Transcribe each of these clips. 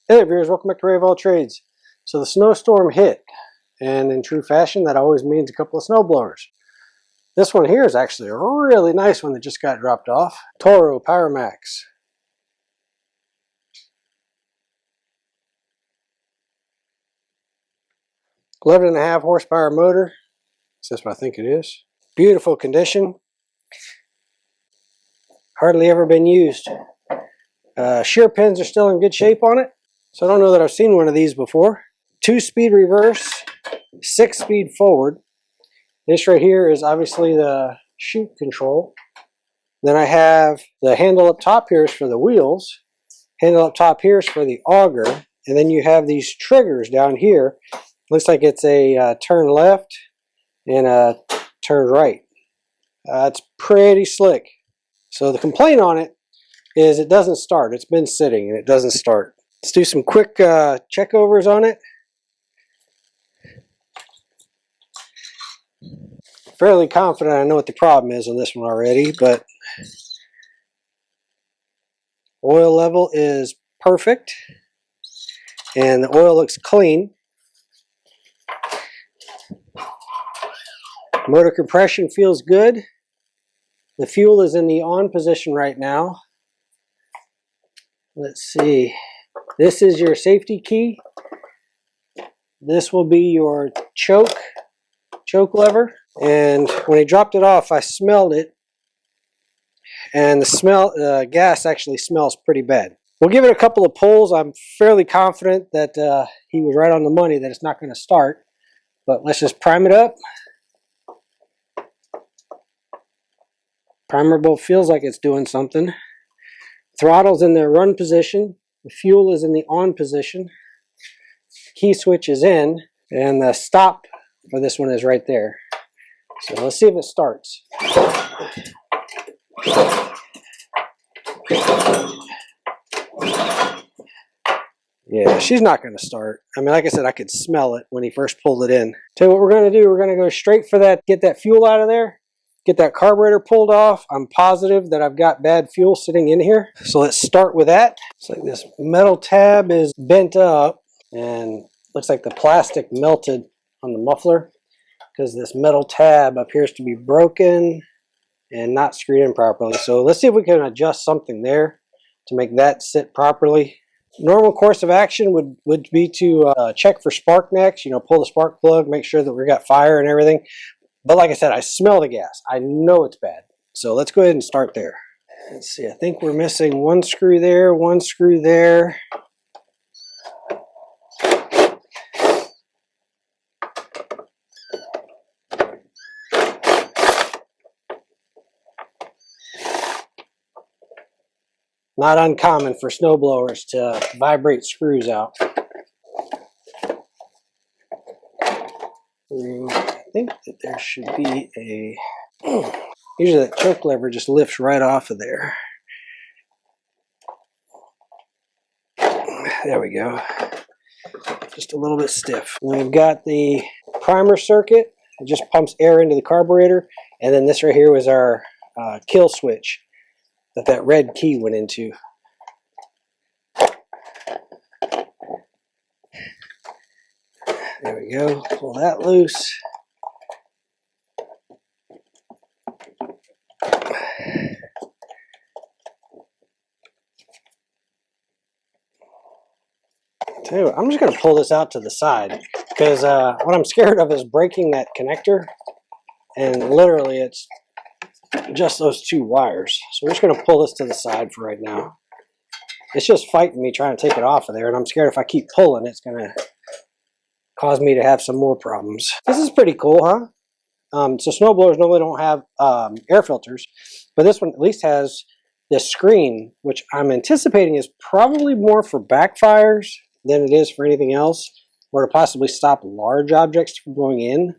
Hey there, viewers, welcome back to Ray of All Trades. So the snowstorm hit, and in true fashion, that always means a couple of snowblowers. This one here is actually a really nice one that just got dropped off. Toro Power Max. 11.5 horsepower motor. That's what I think it is. Beautiful condition. Hardly ever been used. Shear pins are still in good shape on it. So I don't know that I've seen one of these before. 2-speed reverse, 6-speed forward. This right here is obviously the chute control. Then I have the handle up top here is for the wheels. Handle up top here is for the auger. And then you have these triggers down here. Looks like it's a turn left and a turn right. It's pretty slick. So the complaint on it is it doesn't start. It's been sitting and it doesn't start. Let's do some quick checkovers on it. Fairly confident I know what the problem is on this one already, but oil level is perfect and the oil looks clean. Motor compression feels good. The fuel is in the on position right now. Let's see. This is your safety key. This will be your choke lever. And when he dropped it off, I smelled it. And the gas actually smells pretty bad. We'll give it a couple of pulls. I'm fairly confident that he was right on the money, that it's not going to start. But let's just prime it up. Primer bulb feels like it's doing something. Throttle's in the run position. The fuel is in the on position. Key switch is in. And the stop for this one is right there. So let's see if it starts. Yeah, she's not going to start. I mean, like I said, I could smell it when he first pulled it in. Tell you what we're going to do. We're going to go straight for that, get that fuel out of there. Get that carburetor pulled off. I'm positive that I've got bad fuel sitting in here. So let's start with that. It's like this metal tab is bent up and looks like the plastic melted on the muffler because this metal tab appears to be broken and not screwed in properly. So let's see if we can adjust something there to make that sit properly. Normal course of action would be to check for spark necks, pull the spark plug, make sure that we got fire and everything. But like I said, I smell the gas. I know it's bad. So let's go ahead and start there. Let's see, I think we're missing one screw there, one screw there. Not uncommon for snowblowers to vibrate screws out. I think that there should be a... Usually that choke lever just lifts right off of there. There we go. Just a little bit stiff. And we've got the primer circuit. It just pumps air into the carburetor. And then this right here was our kill switch that red key went into. There we go. Pull that loose. Tell you what, I'm just going to pull this out to the side because what I'm scared of is breaking that connector, and literally it's just those two wires. So we're just going to pull this to the side for right now. It's just fighting me trying to take it off of there, and I'm scared if I keep pulling it's going to cause me to have some more problems. This is pretty cool, huh? So snowblowers normally don't have air filters, but this one at least has this screen, which I'm anticipating is probably more for backfires than it is for anything else, or to possibly stop large objects from going in.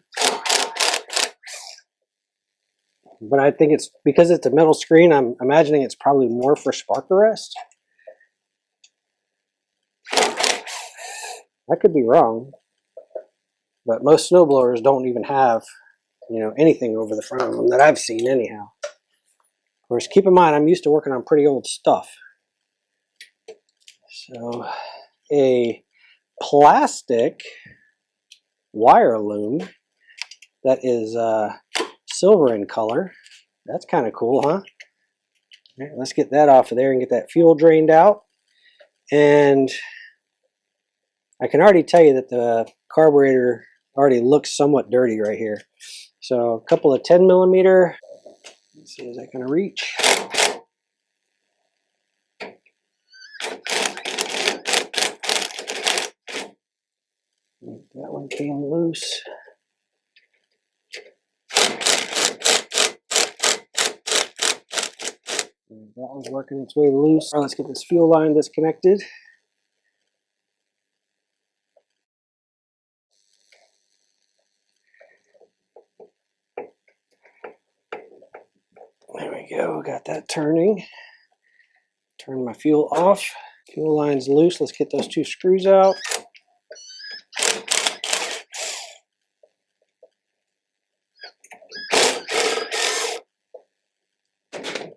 But I think it's because it's a metal screen, I'm imagining it's probably more for spark arrest. I could be wrong, but most snowblowers don't even have, anything over the front of them that I've seen anyhow. Of course, keep in mind, I'm used to working on pretty old stuff. So a plastic wire loom that is silver in color. That's kind of cool, huh? Right, let's get that off of there and get that fuel drained out. And I can already tell you that the carburetor already looks somewhat dirty right here. So a couple of 10 millimeter. Let's see, is that going to reach? That one came loose. And that one's working its way loose. All right, let's get this fuel line disconnected. There we go, got that turning. Turn my fuel off. Fuel line's loose. Let's get those two screws out.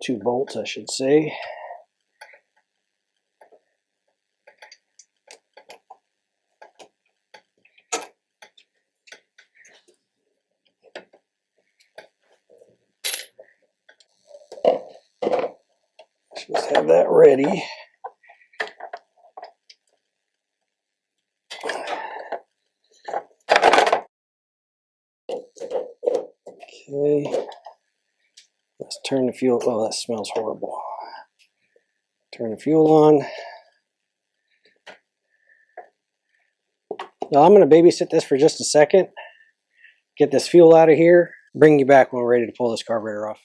Two bolts, I should say. Just have that ready. Okay. Let's turn the fuel. Oh, that smells horrible. Turn the fuel on. Now I'm going to babysit this for just a second. Get this fuel out of here. Bring you back when we're ready to pull this carburetor off.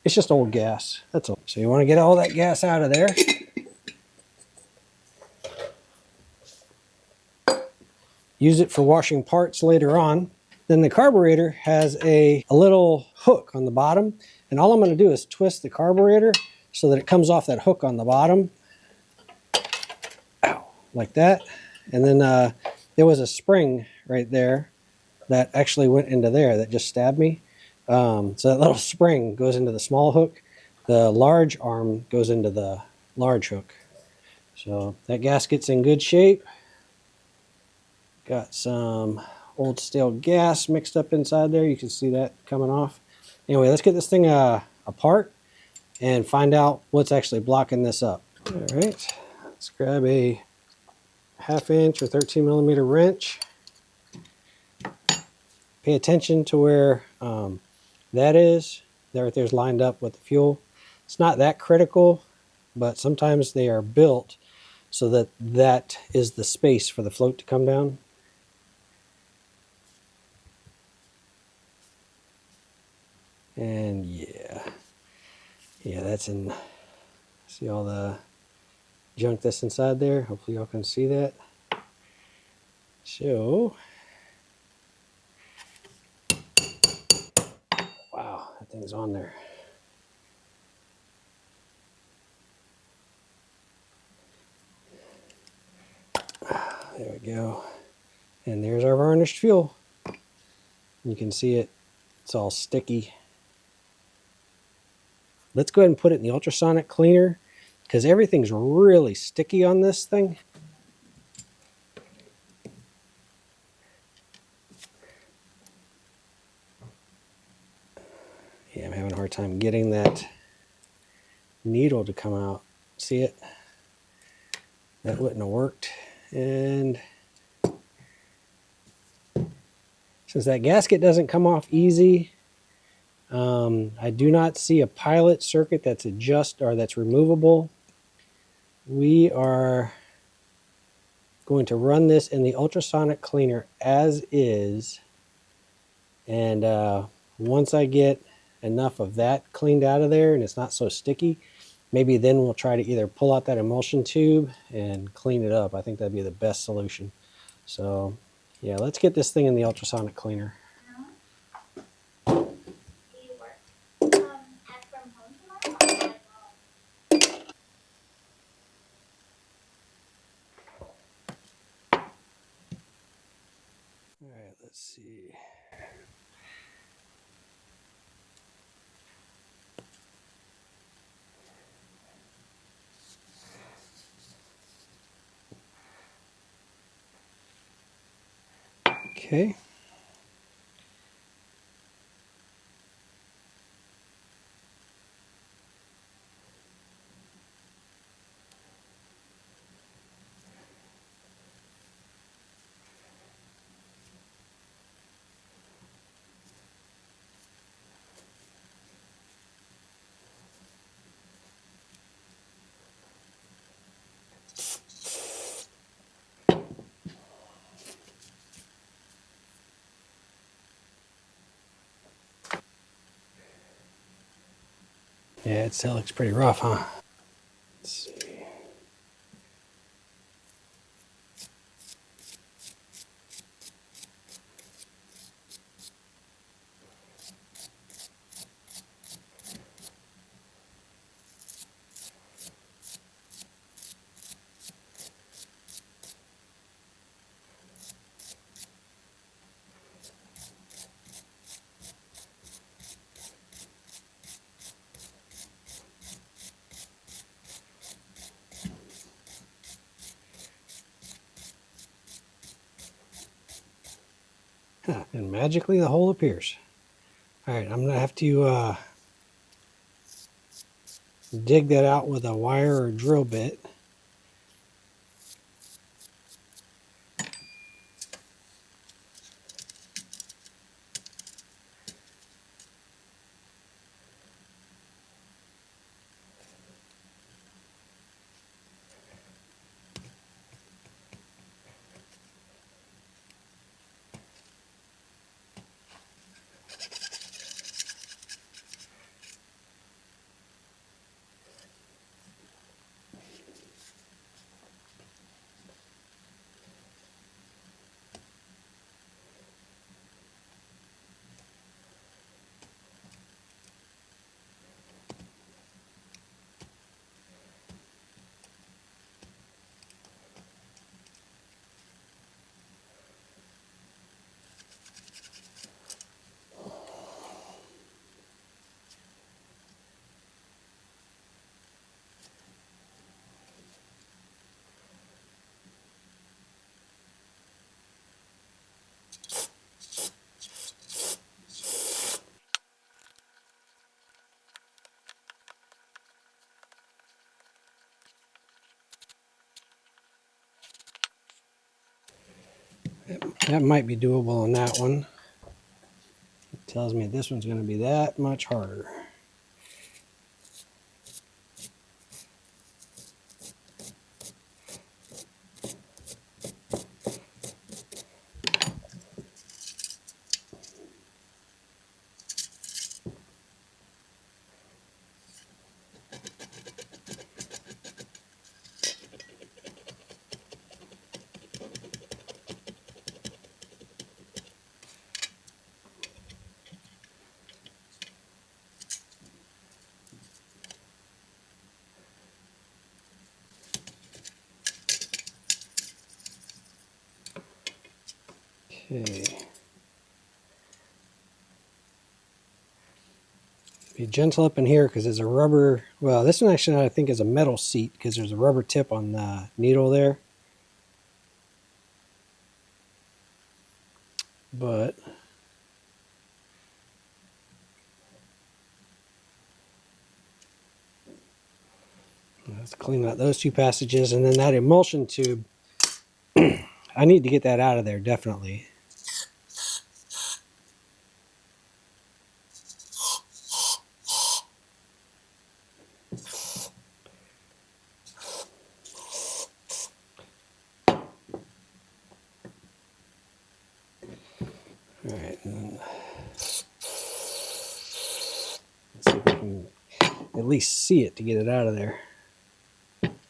It's just old gas, that's all. So you want to get all that gas out of there. Use it for washing parts later on. Then the carburetor has a little hook on the bottom, and all I'm going to do is twist the carburetor so that it comes off that hook on the bottom. Ow, like that. And then there was a spring right there that actually went into there that just stabbed me. So that little spring goes into the small hook. The large arm goes into the large hook. So that gasket's in good shape. Got some old stale gas mixed up inside there. You can see that coming off. Anyway, let's get this thing apart and find out what's actually blocking this up. All right, let's grab a 1/2 inch or 13 millimeter wrench. Pay attention to where that is. There, right there's lined up with the fuel. It's not that critical, but sometimes they are built so that that is the space for the float to come down. And yeah, that's in. See all the junk that's inside there? Hopefully y'all can see that. So, wow, that thing's on there. There we go. And there's our varnished fuel. You can see it, it's all sticky. Let's go ahead and put it in the ultrasonic cleaner because everything's really sticky on this thing. Yeah, I'm having a hard time getting that needle to come out. See it? That wouldn't have worked. And since that gasket doesn't come off easy, I do not see a pilot circuit that's that's removable. We are going to run this in the ultrasonic cleaner as is. And once I get enough of that cleaned out of there and it's not so sticky, maybe then we'll try to either pull out that emulsion tube and clean it up. I think that'd be the best solution. So yeah, let's get this thing in the ultrasonic cleaner. Let's see. Okay. Yeah, it still looks pretty rough, huh? Let's see. Huh, and magically the hole appears. All right, I'm gonna have to dig that out with a wire or drill bit. That might be doable on that one. It tells me this one's going to be that much harder. Okay. Be gentle up in here because there's a rubber, well, this one actually I think is a metal seat because there's a rubber tip on the needle there. But let's clean out those two passages, and then that emulsion tube, I need to get that out of there definitely. All right, and then let's see if we can at least see it to get it out of there. Did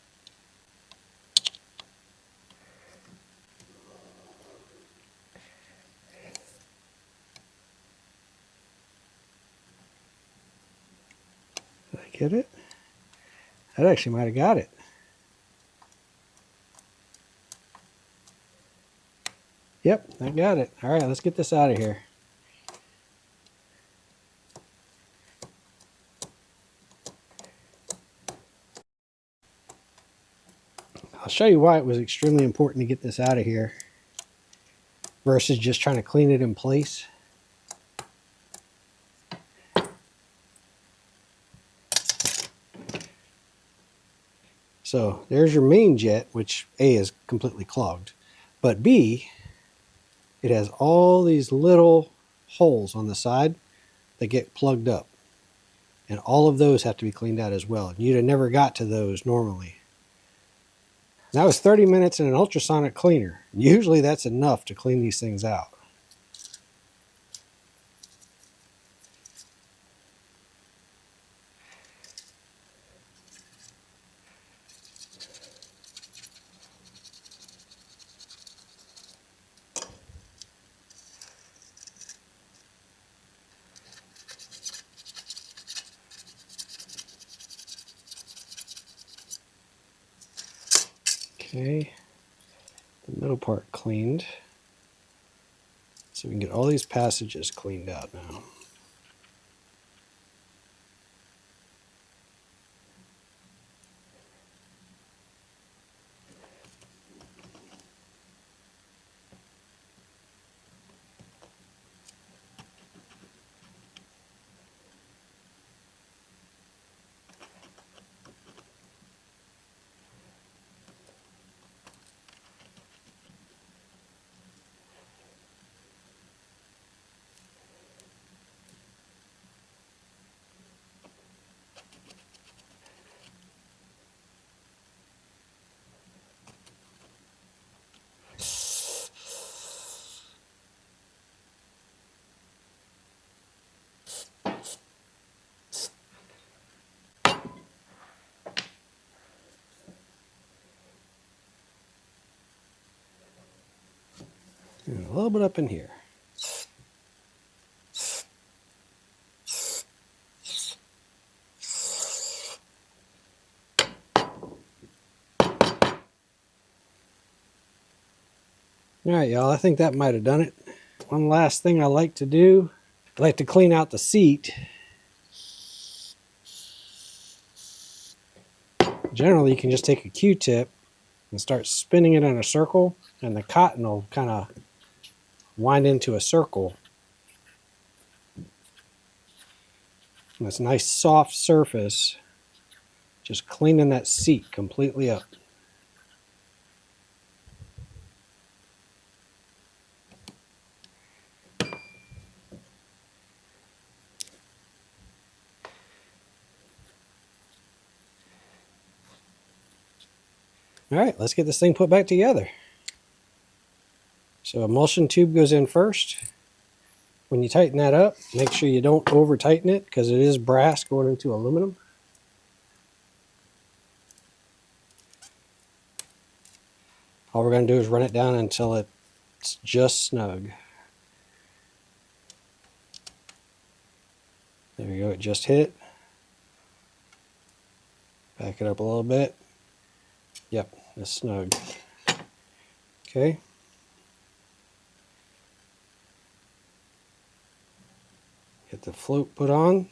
I get it? That actually might have got it. Yep, I got it. All right, let's get this out of here. I'll show you why it was extremely important to get this out of here versus just trying to clean it in place. So there's your main jet, which A is completely clogged, but B, it has all these little holes on the side that get plugged up. And all of those have to be cleaned out as well. You'd have never got to those normally. That was 30 minutes in an ultrasonic cleaner. Usually that's enough to clean these things out. Okay, the middle part cleaned. So we can get all these passages cleaned out now. And a little bit up in here. All right, y'all, I think that might have done it. One last thing I like to do, I like to clean out the seat. Generally, you can just take a Q-tip and start spinning it in a circle, and the cotton will kind of wind into a circle. And this nice soft surface, just cleaning that seat completely up. All right, let's get this thing put back together. So emulsion tube goes in first. When you tighten that up, make sure you don't over tighten it because it is brass going into aluminum. All we're going to do is run it down until it's just snug. There we go, it just hit. Back it up a little bit. Yep, it's snug. Okay. Get the float put on.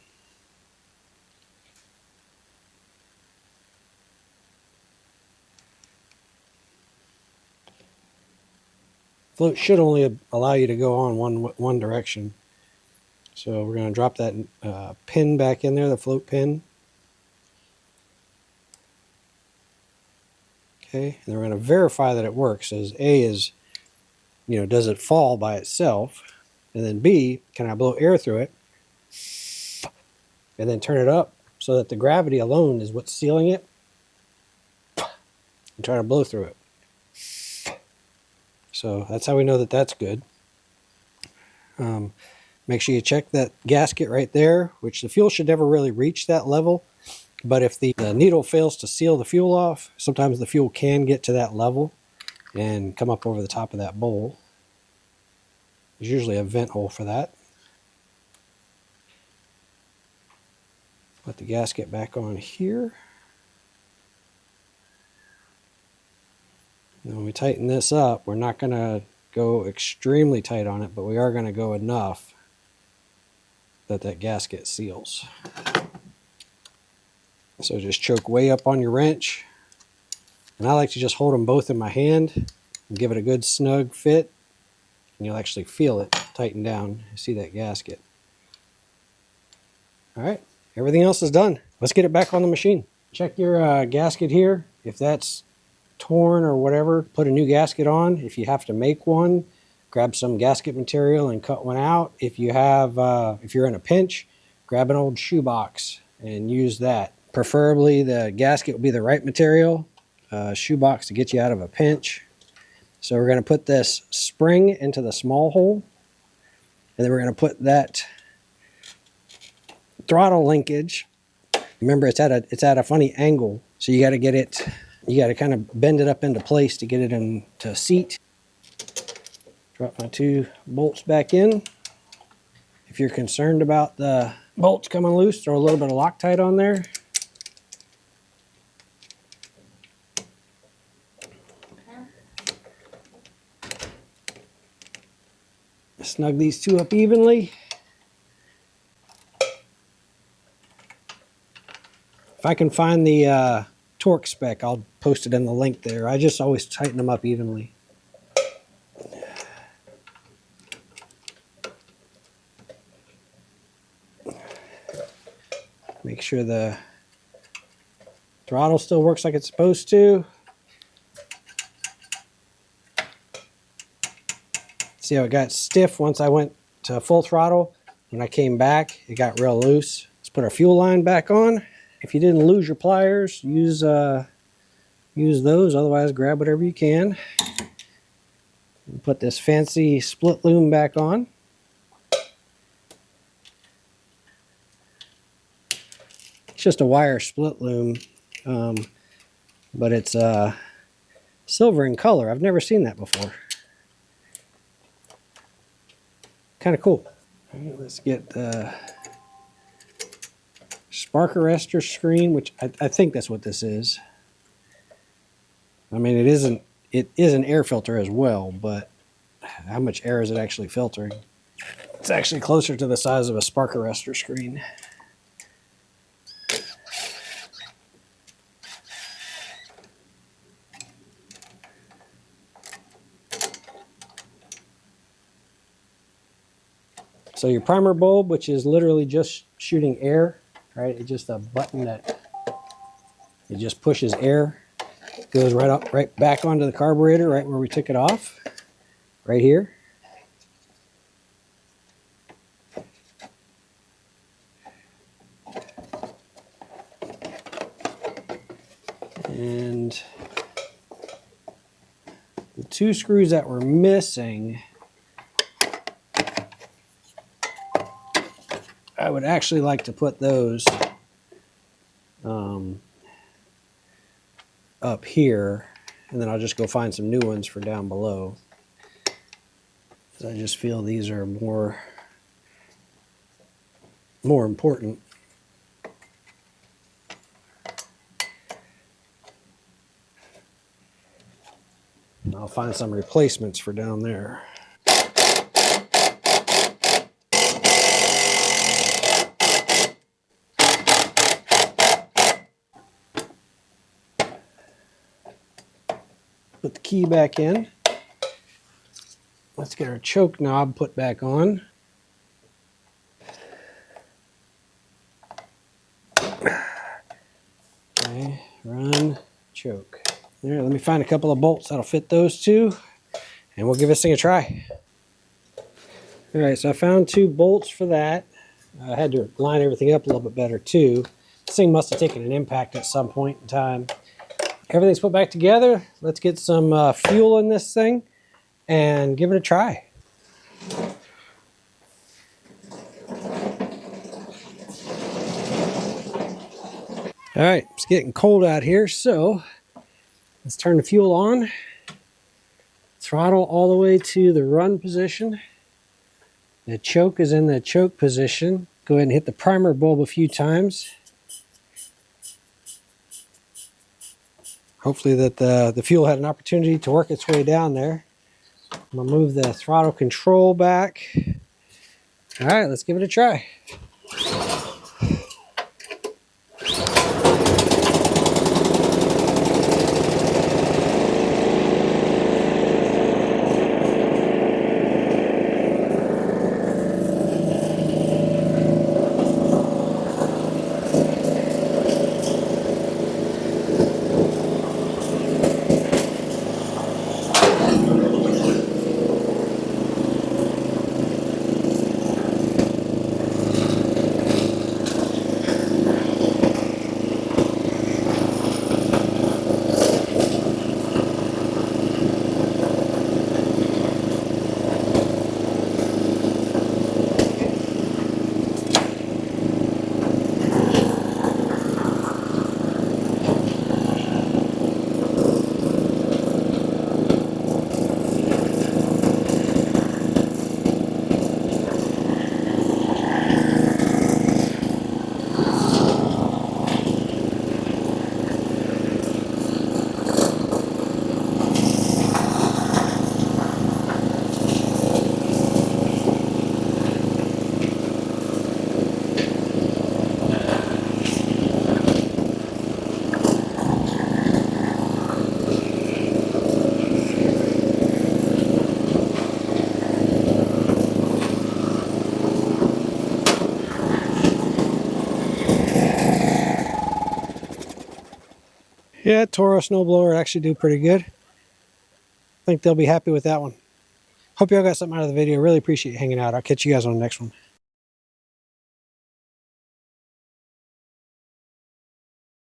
Float should only allow you to go on one direction. So we're going to drop that pin back in there, the float pin. Okay, and then we're going to verify that it works. As A is, does it fall by itself? And then B, can I blow air through it? And then turn it up so that the gravity alone is what's sealing it. And try to blow through it. So that's how we know that that's good. Make sure you check that gasket right there, which the fuel should never really reach that level. But if the needle fails to seal the fuel off, sometimes the fuel can get to that level and come up over the top of that bowl. There's usually a vent hole for that. Put the gasket back on here. And when we tighten this up, we're not going to go extremely tight on it, but we are going to go enough that that gasket seals. So just choke way up on your wrench. And I like to just hold them both in my hand and give it a good snug fit. And you'll actually feel it tighten down. You see that gasket. All right, everything else is done. Let's get it back on the machine. Check your gasket here. If that's torn or whatever, put a new gasket on. If you have to make one, grab some gasket material and cut one out. If you have, if you're in a pinch, grab an old shoebox and use that. Preferably the gasket will be the right material, shoebox to get you out of a pinch. So we're going to put this spring into the small hole, and then we're going to put that throttle linkage. Remember, it's at a funny angle, so you got to get it. You got to kind of bend it up into place to get it into seat. Drop my 2 bolts back in. If you're concerned about the bolts coming loose, throw a little bit of Loctite on there. Snug these 2 up evenly. If I can find the torque spec, I'll post it in the link there. I just always tighten them up evenly. Make sure the throttle still works like it's supposed to. See how it got stiff once I went to full throttle? When I came back, it got real loose. Let's put our fuel line back on. If you didn't lose your pliers, use those. Otherwise, grab whatever you can. Put this fancy split loom back on. It's just a wire split loom, but it's silver in color. I've never seen that before. Kind of cool. All right, let's get the spark arrestor screen, which I think that's what this is. I mean, it is an air filter as well, but how much air is it actually filtering? It's actually closer to the size of a spark arrestor screen. So your primer bulb, which is literally just shooting air, right? It's just a button that it just pushes air. It goes right back onto the carburetor, right where we took it off, right here. And the 2 screws that were missing, I would actually like to put those up here, and then I'll just go find some new ones for down below. I just feel these are more important. And I'll find some replacements for down there. Put the key back in. Let's get our choke knob put back on. Okay, run, choke. There, let me find a couple of bolts that'll fit those 2, and we'll give this thing a try. All right, so I found 2 bolts for that. I had to line everything up a little bit better too. This thing must have taken an impact at some point in time. Everything's put back together. Let's get some fuel in this thing and give it a try. All right, it's getting cold out here, so let's turn the fuel on. Throttle all the way to the run position. The choke is in the choke position. Go ahead and hit the primer bulb a few times. Hopefully that the fuel had an opportunity to work its way down there. I'm gonna move the throttle control back. All right, let's give it a try. Yeah, Toro Snowblower actually do pretty good. I think they'll be happy with that one. Hope y'all got something out of the video. Really appreciate you hanging out. I'll catch you guys on the next one.